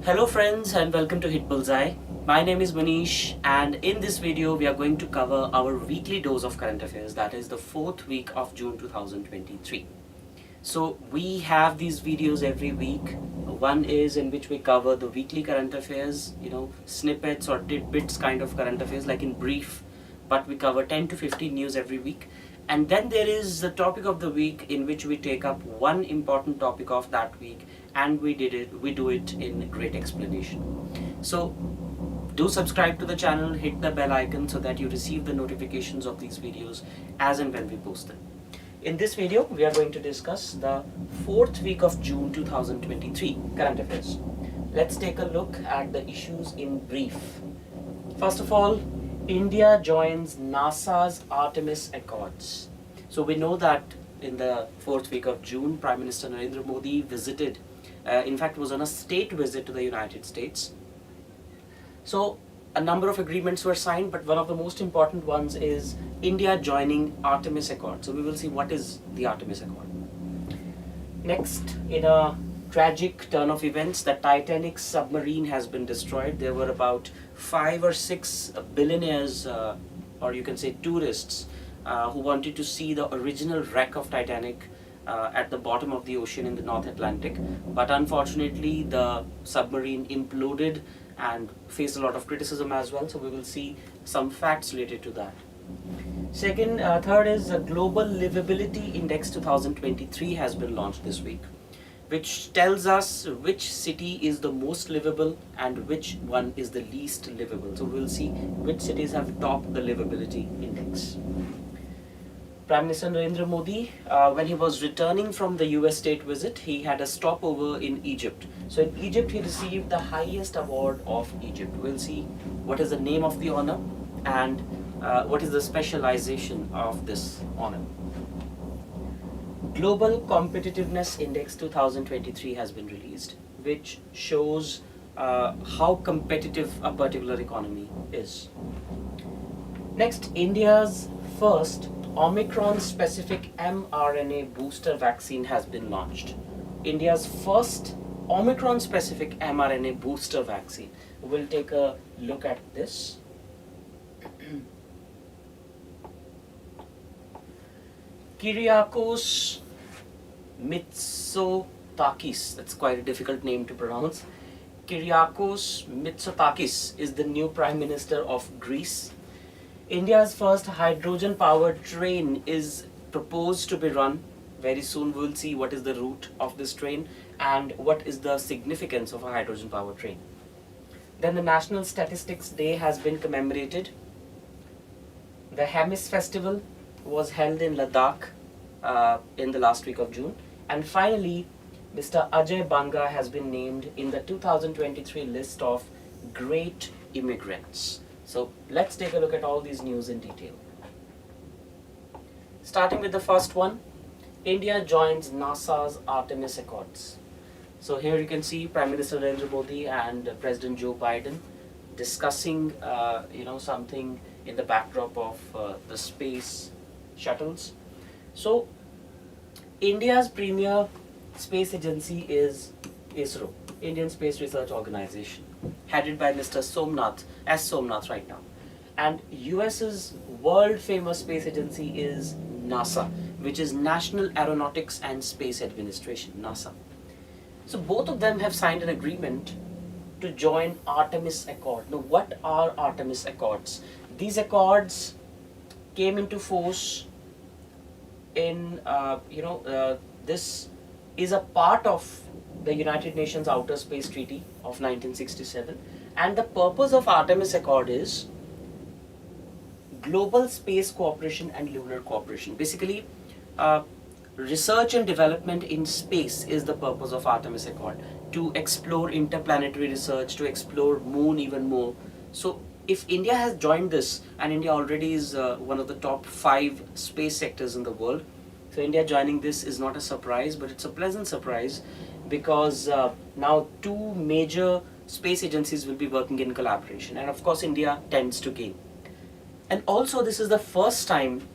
Hello friends and welcome to Hitbullseye. My name is Manish and in this video we are going to cover our weekly dose of current affairs, that is the 4th week of June 2023. So we have these videos every week. One is in which we cover the weekly current affairs, snippets or tidbits kind of current affairs like in brief, but we cover 10 to 15 news every week. And then there is the topic of the week in which we take up one important topic of that week and we do it in great explanation. So do subscribe to the channel, hit the bell icon so that you receive the notifications of these videos as and when we post them. In this video, we are going to discuss the 4th week of June 2023 current affairs. Let's take a look at the issues in brief. First of all, India joins NASA's Artemis Accords. So we know that in the 4th week of June, Prime Minister Narendra Modi visited, in fact was on a state visit to the United States. So a number of agreements were signed, but one of the most important ones is India joining Artemis Accord. So we will see what is the Artemis Accord. Next, in a tragic turn of events, the Titanic Submarine has been destroyed. There were about 5 or 6 billionaires, or you can say tourists, who wanted to see the original wreck of Titanic at the bottom of the ocean in the North Atlantic. But unfortunately, the submarine imploded and faced a lot of criticism as well. So we will see some facts related to that. Third is the Global Livability Index 2023 has been launched this week, which tells us which city is the most livable and which one is the least livable. So we'll see which cities have topped the livability index. Prime Minister Narendra Modi, when he was returning from the US state visit, he had a stopover in Egypt. So in Egypt, he received the highest award of Egypt. We'll see what is the name of the honor and what is the specialization of this honor. Global Competitiveness Index 2023 has been released, which shows how competitive a particular economy is. Next, India's first Omicron-specific mRNA booster vaccine has been launched. India's first Omicron-specific mRNA booster vaccine. We'll take a look at this. Kyriakos Mitsotakis, that's quite a difficult name to pronounce. Kyriakos Mitsotakis is the new Prime Minister of Greece. India's first hydrogen-powered train is proposed to be run. Very soon we'll see what is the route of this train and what is the significance of a hydrogen-powered train. Then the National Statistics Day has been commemorated. The Hemis Festival was held in Ladakh in the last week of June. And finally, Mr. Ajay Banga has been named in the 2023 list of Great Immigrants. So let's take a look at all these news in detail. Starting with the first one, India joins NASA's Artemis Accords. So here you can see Prime Minister Narendra Modi and President Joe Biden discussing something in the backdrop of the space shuttles. So India's premier space agency is ISRO, Indian Space Research Organization, headed by Mr. Somnath right now. And US's world famous space agency is NASA, which is National Aeronautics and Space Administration, NASA. So both of them have signed an agreement to join Artemis Accord. Now what are Artemis Accords? These accords came into force in, this is a part of the United Nations Outer Space Treaty of 1967, and the purpose of Artemis Accord is global space cooperation and lunar cooperation. Basically, research and development in space is the purpose of Artemis Accord, to explore interplanetary research, to explore moon even more. So if India has joined this, and India already is one of the top 5 space sectors in the world, so India joining this is not a surprise, but it's a pleasant surprise because now 2 major space agencies will be working in collaboration, and of course India tends to gain. And also this is the first time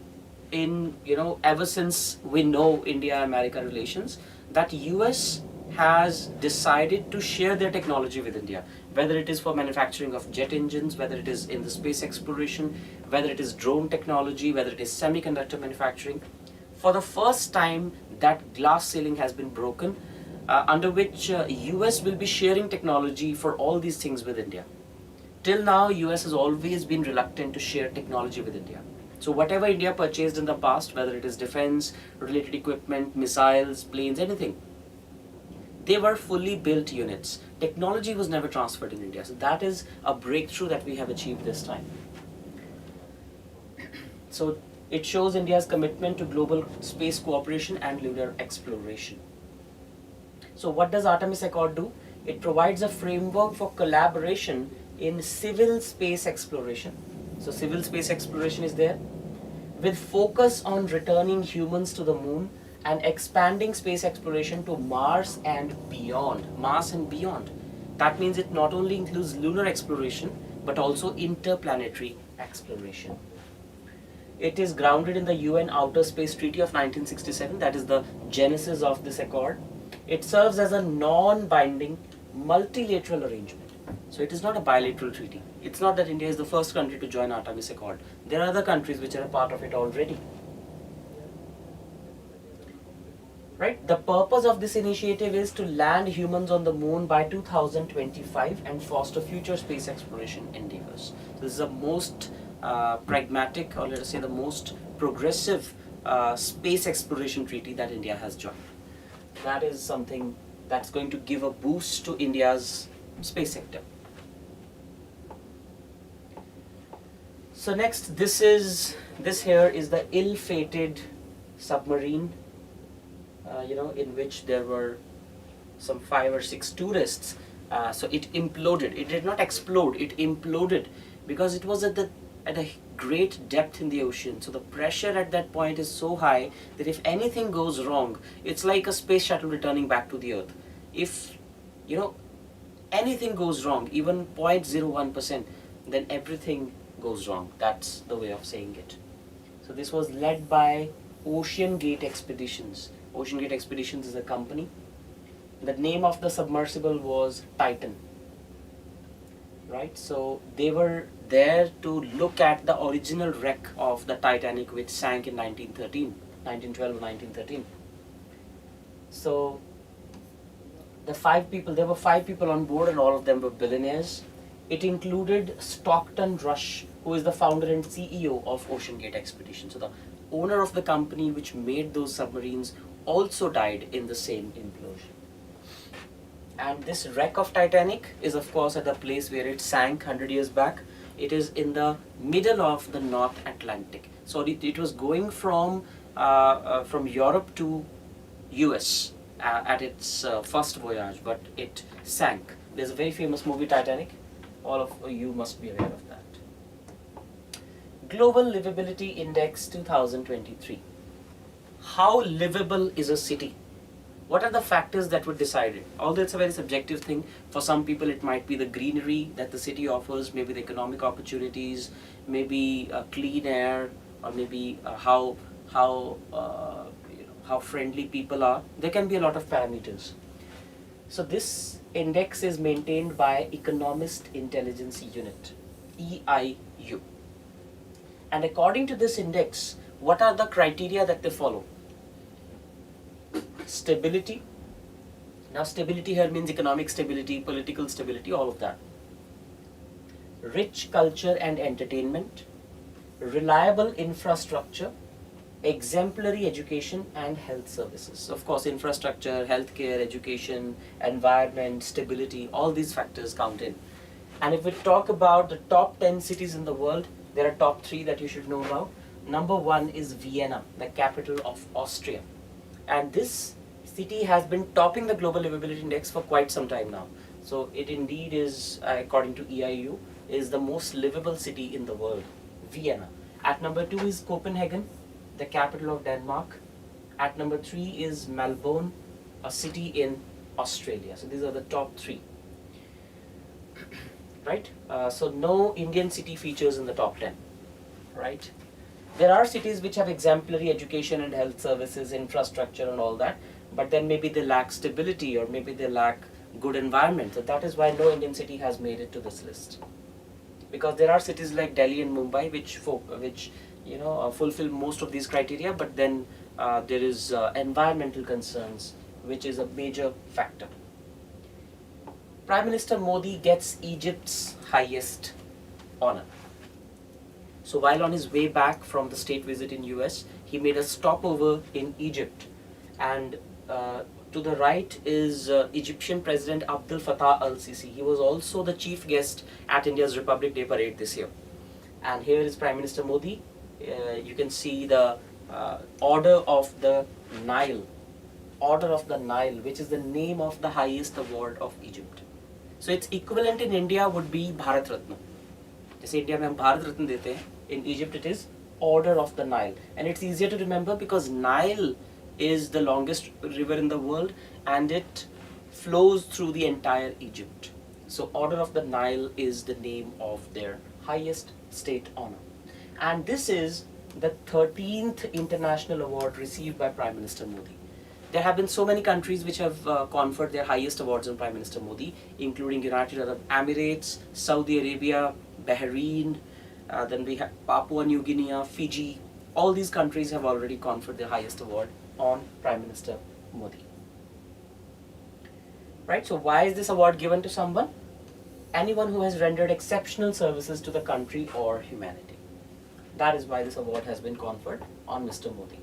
in, ever since we know India-America relations, that US has decided to share their technology with India, whether it is for manufacturing of jet engines, whether it is in the space exploration, whether it is drone technology, whether it is semiconductor manufacturing. For the first time, that glass ceiling has been broken, under which US will be sharing technology for all these things with India. Till now, US has always been reluctant to share technology with India. So whatever India purchased in the past, whether it is defense, related equipment, missiles, planes, anything, they were fully built units. Technology was never transferred in India. So that is a breakthrough that we have achieved this time. So it shows India's commitment to global space cooperation and lunar exploration. So what does Artemis Accord do? It provides a framework for collaboration in civil space exploration. So civil space exploration is there, with focus on returning humans to the moon and expanding space exploration to Mars and beyond. Mars and beyond. That means it not only includes lunar exploration, but also interplanetary exploration. It is grounded in the UN Outer Space Treaty of 1967, that is the genesis of this accord. It serves as a non-binding multilateral arrangement. So it is not a bilateral treaty. It's not that India is the first country to join Artemis Accord. There are other countries which are a part of it already. Right? The purpose of this initiative is to land humans on the moon by 2025 and foster future space exploration endeavors. So this is the most pragmatic, or let us say the most progressive space exploration treaty that India has joined. That is something that's going to give a boost to India's space sector. So next, this here is the ill-fated submarine, in which there were some 5 or 6 tourists. So it imploded. It did not explode. It imploded because it was at a great depth in the ocean. So the pressure at that point is so high that if anything goes wrong, it's like a space shuttle returning back to the Earth. If anything goes wrong, even 0.01%, then everything goes wrong. That's the way of saying it. So this was led by Ocean Gate Expeditions. Ocean Gate Expeditions is a company. The name of the submersible was Titan. Right? So they were there to look at the original wreck of the Titanic, which sank in 1912 or 1913. So there were 5 people on board, and all of them were billionaires. It included Stockton Rush, who is the founder and CEO of Ocean Gate Expedition. So the owner of the company which made those submarines also died in the same implosion. And this wreck of Titanic is of course at the place where it sank 100 years back. It is in the middle of the North Atlantic. So it was going from Europe to US at its first voyage, but it sank. There's a very famous movie, Titanic. All of you must be aware of that. Global Livability Index 2023. How livable is a city? What are the factors that would decide it? Although it's a very subjective thing, for some people it might be the greenery that the city offers, maybe the economic opportunities, maybe clean air, or maybe how friendly people are. There can be a lot of parameters. So this index is maintained by Economist Intelligence Unit, EIU. And according to this index, what are the criteria that they follow? Stability. Now stability here means economic stability, political stability, all of that. Rich culture and entertainment, reliable infrastructure, exemplary education and health services. Of course, infrastructure, healthcare, education, environment, stability, all these factors count in. And if we talk about the top 10 cities in the world, there are top 3 that you should know about. Number 1 is Vienna, the capital of Austria. And this city has been topping the Global Livability Index for quite some time now. So it indeed is, according to EIU, is the most livable city in the world, Vienna. At number 2 is Copenhagen, the capital of Denmark. At number 3 is Melbourne, a city in Australia. So these are the top 3. Right? So no Indian city features in the top 10. Right? There are cities which have exemplary education and health services, infrastructure and all that. but then maybe they lack stability or maybe they lack good environment. So that is why no Indian city has made it to this list. Because there are cities like Delhi and Mumbai which fulfill most of these criteria, but then there is environmental concerns, which is a major factor. Prime Minister Modi gets Egypt's highest honor. So while on his way back from the state visit in US, he made a stopover in Egypt, and to the right is Egyptian President Abdel Fattah al-Sisi. He was also the chief guest at India's Republic Day parade this year. And here is Prime Minister Modi. You can see the Order of the Nile. Order of the Nile, which is the name of the highest award of Egypt. So its equivalent in India would be Bharat Ratna. जैसे India में हम भारत रत्न देते हैं, in Egypt it is Order of the Nile, and it's easier to remember because Nile is the longest river in the world and it flows through the entire Egypt. So Order of the Nile is the name of their highest state honor, and this is the 13th international award received by Prime Minister Modi. There have been so many countries which have conferred their highest awards on Prime Minister Modi, including United Arab Emirates, Saudi Arabia, Bahrain, then we have Papua New Guinea, Fiji. All these countries have already conferred their highest award on Prime Minister Modi. Right, so why is this award given to someone? Anyone who has rendered exceptional services to the country or humanity. That is why this award has been conferred on Mr. Modi.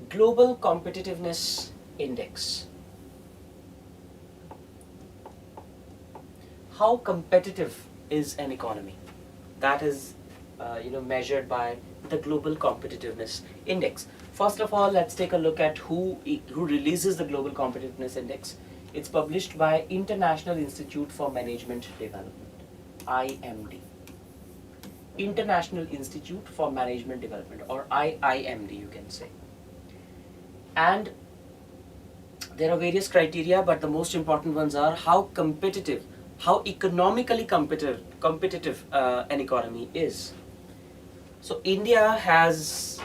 Global Competitiveness Index. How competitive is an economy? That is measured by the Global Competitiveness Index. First of all, let's take a look at who releases the Global Competitiveness Index. It's published by International Institute for Management Development, IMD. International Institute for Management Development, or IIMD you can say. And there are various criteria, but the most important ones are how competitive, how economically competitive an economy is. So India has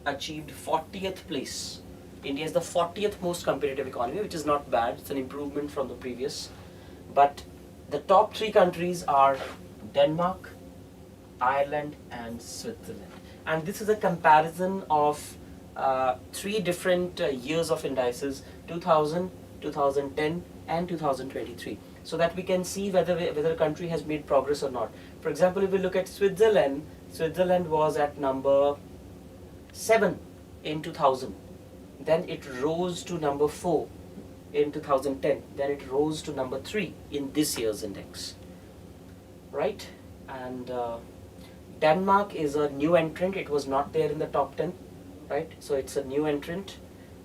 achieved 40th place. India is the 40th most competitive economy, which is not bad. It's an improvement from the previous. But the top 3 countries are Denmark, Ireland, and Switzerland. And this is a comparison of 3 different years of indices: 2000, 2010, and 2023, so that we can see whether a country has made progress or not. For example, if we look at Switzerland, Switzerland was at number 7 in 2000, then it rose to number 4 in 2010, then it rose to number 3 in this year's index, right? And Denmark is a new entrant. It was not there in the top 10, right? So it's a new entrant,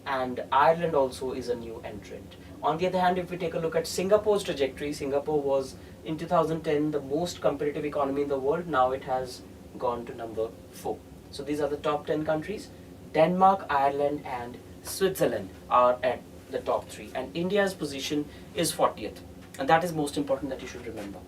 and Ireland also is a new entrant. On the other hand, if we take a look at Singapore's trajectory, Singapore was in 2010 the most competitive economy in the world. Now it has gone to number 4. So these are the top 10 countries. Denmark, Ireland, and Switzerland are at the top 3, and India's position is 40th, and that is most important that you should remember.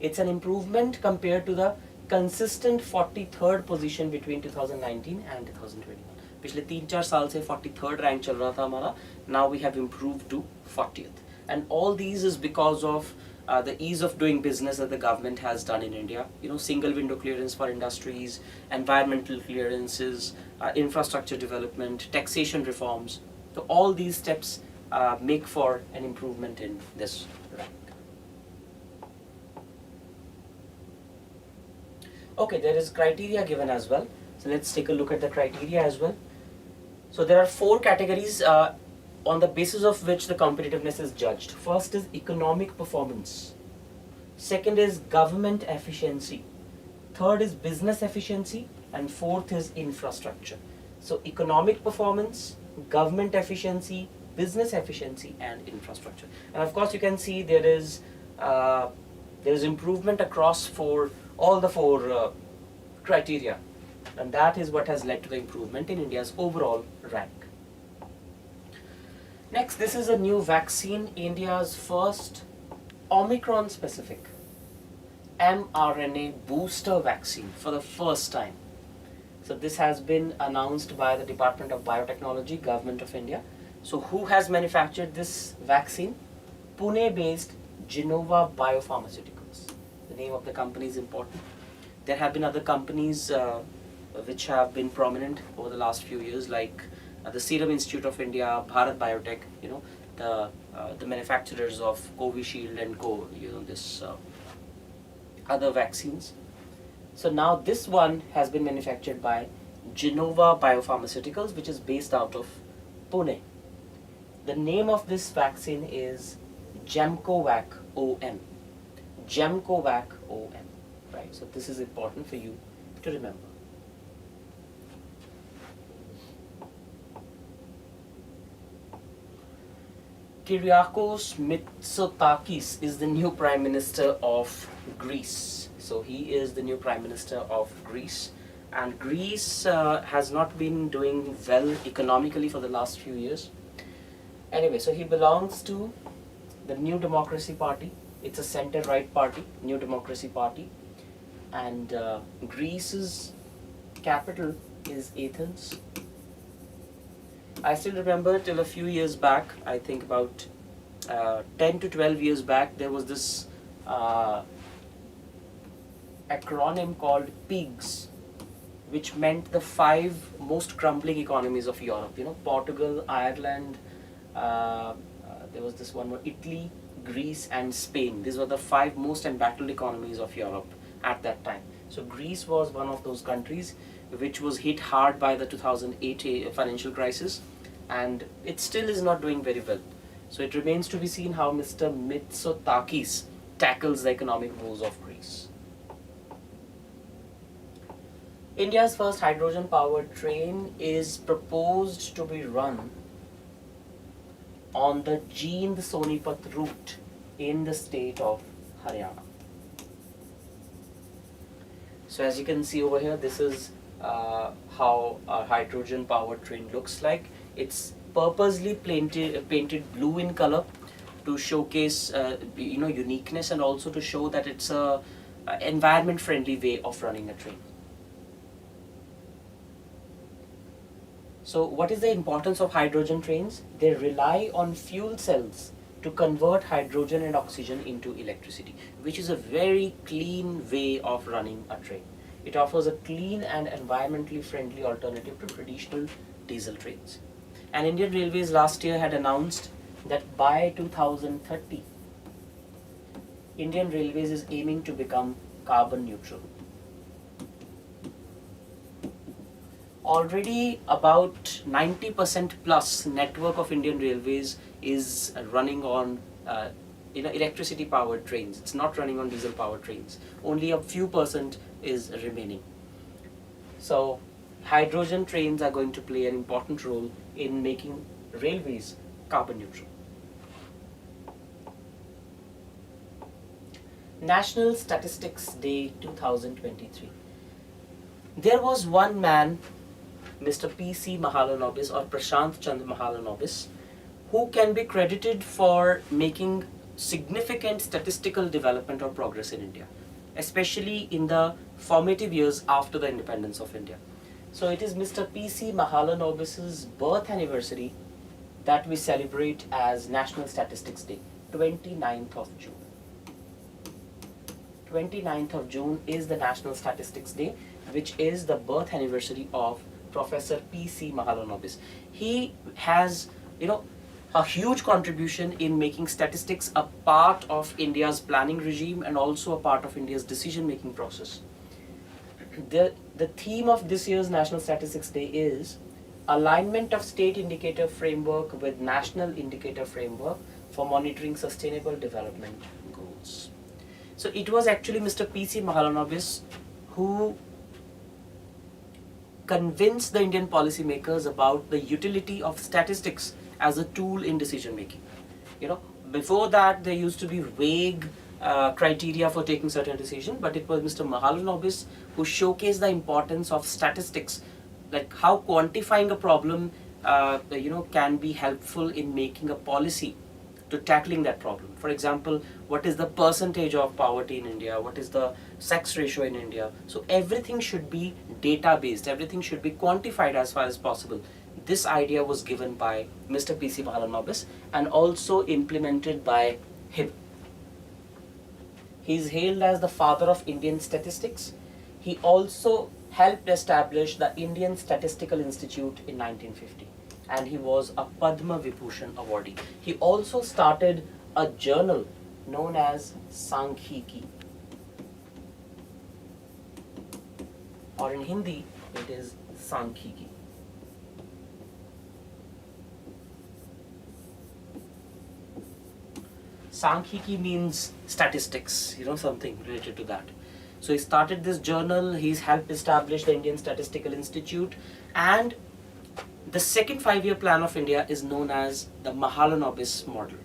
It's an improvement compared to the consistent 43rd position between 2019 and 2021. पिछले 3-4 साल से 43rd rank चल रहा था हमारा. Now we have improved to 40th, and all these is because of the ease of doing business that the government has done in India. Single window clearance for industries, environmental clearances, infrastructure development, taxation reforms. So all these steps make for an improvement in this rank. Okay, there is criteria given as well. So let's take a look at the criteria as well. So there are 4 categories on the basis of which the competitiveness is judged. First is economic performance. Second is government efficiency. Third is business efficiency. And fourth is infrastructure. So economic performance, government efficiency, business efficiency, and infrastructure. And of course you can see there is improvement across all the 4 criteria. And that is what has led to the improvement in India's overall rank. Next, this is a new vaccine, India's first Omicron specific mRNA booster vaccine for the first time. So this has been announced by the Department of Biotechnology, Government of India. So who has manufactured this vaccine? Pune-based Genova Biopharmaceuticals. The name of the company is important. There have been other companies which have been prominent over the last few years, like the Serum Institute of India, Bharat Biotech, the manufacturers of Covishield and this other vaccines. So now this one has been manufactured by Genova Biopharmaceuticals, which is based out of Pune. The name of this vaccine is Gemcovac OM. Gemcovac OM. Right? So this is important for you to remember. Kyriakos Mitsotakis is the new Prime Minister of Greece. So he is the new Prime Minister of Greece. And Greece has not been doing well economically for the last few years. Anyway, so he belongs to the New Democracy Party. It's a center-right party, New Democracy Party. And Greece's capital is Athens. I still remember till a few years back, I think about 10 to 12 years back, there was this acronym called PIGS, which meant the 5 most crumbling economies of Europe. Portugal, Ireland, there was this one more, Italy, Greece and Spain. These were the 5 most embattled economies of Europe at that time. So Greece was one of those countries which was hit hard by the 2008 financial crisis, and it still is not doing very well. So it remains to be seen how Mr. Mitsotakis tackles the economic woes of Greece. India's first hydrogen-powered train is proposed to be run on the Jind-Sonipat route in the state of Haryana. So as you can see over here, this is how a hydrogen-powered train looks like. It's purposely painted blue in color to showcase uniqueness, and also to show that it's a environment-friendly way of running a train. So what is the importance of hydrogen trains? They rely on fuel cells to convert hydrogen and oxygen into electricity, which is a very clean way of running a train. It offers a clean and environmentally friendly alternative to traditional diesel trains. And Indian Railways last year had announced that by 2030, Indian Railways is aiming to become carbon neutral. Already about 90% plus network of Indian Railways is running on electricity powered trains. It's not running on diesel powered trains. Only a few percent is remaining. So hydrogen trains are going to play an important role in making railways carbon neutral. National Statistics Day 2023. There was one man, Mr. P.C. Mahalanobis or Prashant Chand Mahalanobis, who can be credited for making significant statistical development or progress in India, especially in the formative years after the independence of India. So it is Mr. P.C. Mahalanobis's birth anniversary that we celebrate as National Statistics Day, 29th of June. 29th of June is the National Statistics Day, which is the birth anniversary of Professor P.C. Mahalanobis. He has, a huge contribution in making statistics a part of India's planning regime and also a part of India's decision-making process. The theme of this year's National Statistics Day is alignment of state indicator framework with national indicator framework for monitoring sustainable development goals. So it was actually Mr. P.C. Mahalanobis who convinced the Indian policymakers about the utility of statistics as a tool in decision making. Before that there used to be vague criteria for taking certain decisions, but it was Mr. Mahalanobis who showcased the importance of statistics, like how quantifying a problem can be helpful in making a policy to tackling that problem. For example, what is the percentage of poverty in India? What is the sex ratio in India? So everything should be data based, everything should be quantified as far as possible. This idea was given by Mr. P.C. Mahalanobis and also implemented by him. He is hailed as the father of Indian statistics. He also helped establish the Indian Statistical Institute in 1950, and he was a Padma Vibhushan awardee. He also started a journal known as Sankhiki, or in Hindi it is Sankhiki. Sankhiki means statistics, something related to that. So he started this journal, he's helped establish the Indian Statistical Institute, and the second 5-year plan of India is known as the Mahalanobis model.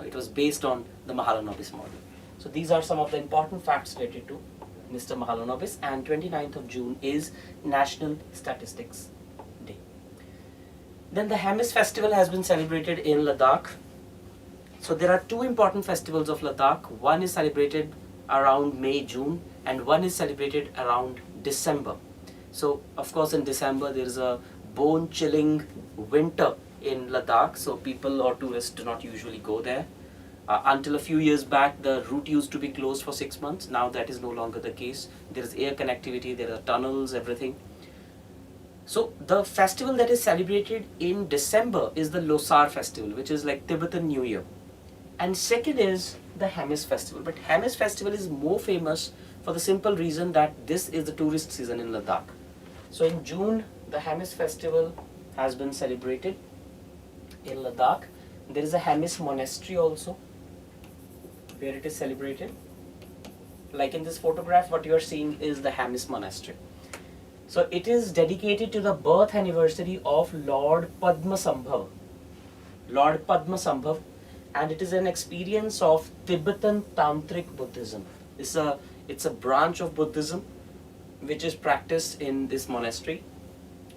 It was based on the Mahalanobis model. So these are some of the important facts related to Mr. Mahalanobis, and 29th of June is National Statistics Day. Then the Hemis Festival has been celebrated in Ladakh. So there are two important festivals of Ladakh. One is celebrated around May, June, and one is celebrated around December. So of course in December there is a bone-chilling winter in Ladakh, so people or tourists do not usually go there. Until a few years back, the route used to be closed for 6 months. Now that is no longer the case. There is air connectivity, there are tunnels, everything. So the festival that is celebrated in December is the Losar festival, which is like Tibetan New Year. And second is the Hemis Festival. But Hemis Festival is more famous for the simple reason that this is the tourist season in Ladakh. So in June, the Hemis Festival has been celebrated in Ladakh. There is a Hemis monastery also, where it is celebrated. Like in this photograph, what you are seeing is the Hemis monastery. So it is dedicated to the birth anniversary of Lord Padmasambhav. Lord Padmasambhav, and it is an experience of Tibetan Tantric Buddhism. It's a branch of Buddhism which is practiced in this monastery,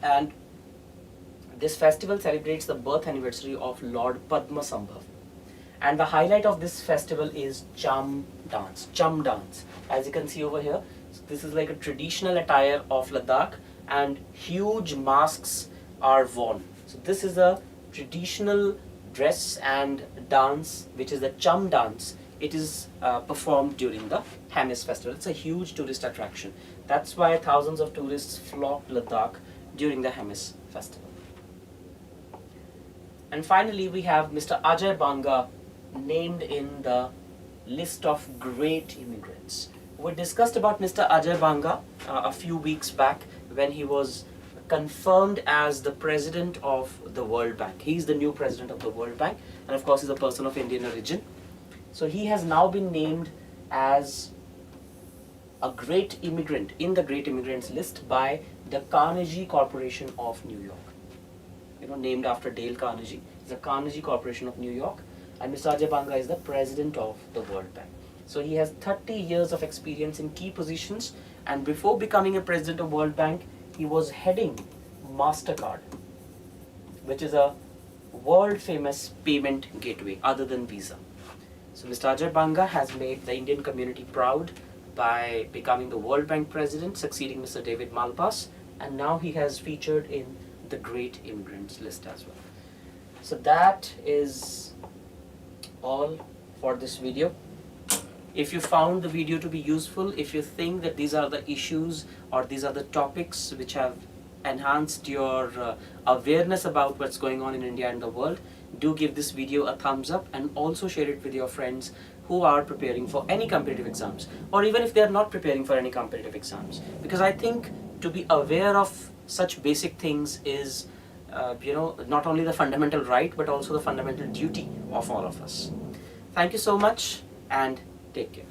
and this festival celebrates the birth anniversary of Lord Padmasambhav. And the highlight of this festival is Cham dance. Cham dance, as you can see over here. So this is like a traditional attire of Ladakh, and huge masks are worn. So this is a traditional dress and dance, which is the Cham dance. It is performed during the Hemis Festival. It's a huge tourist attraction. That's why thousands of tourists flock to Ladakh during the Hemis Festival. And finally, we have Mr. Ajay Banga named in the list of great immigrants. We discussed about Mr. Ajay Banga a few weeks back when he was confirmed as the president of the World Bank. He's the new president of the World Bank, and of course he's a person of Indian origin. So he has now been named as a great immigrant in the great immigrants list by the Carnegie Corporation of New York. Named after Dale Carnegie. It's the Carnegie Corporation of New York, and Mr. Ajay Banga is the president of the World Bank. So he has 30 years of experience in key positions, and before becoming a president of World Bank, he was heading MasterCard, which is a world famous payment gateway other than Visa. So Mr. Ajay Banga has made the Indian community proud by becoming the World Bank president, succeeding Mr. David Malpass, and now he has featured in the great immigrants list as well. So that is all for this video. If you found the video to be useful, if you think that these are the issues or these are the topics which have enhanced your awareness about what's going on in India and the world, do give this video a thumbs up, and also share it with your friends who are preparing for any competitive exams, or even if they are not preparing for any competitive exams. Because I think to be aware of such basic things is not only the fundamental right but also the fundamental duty of all of us. Thank you so much, and take care.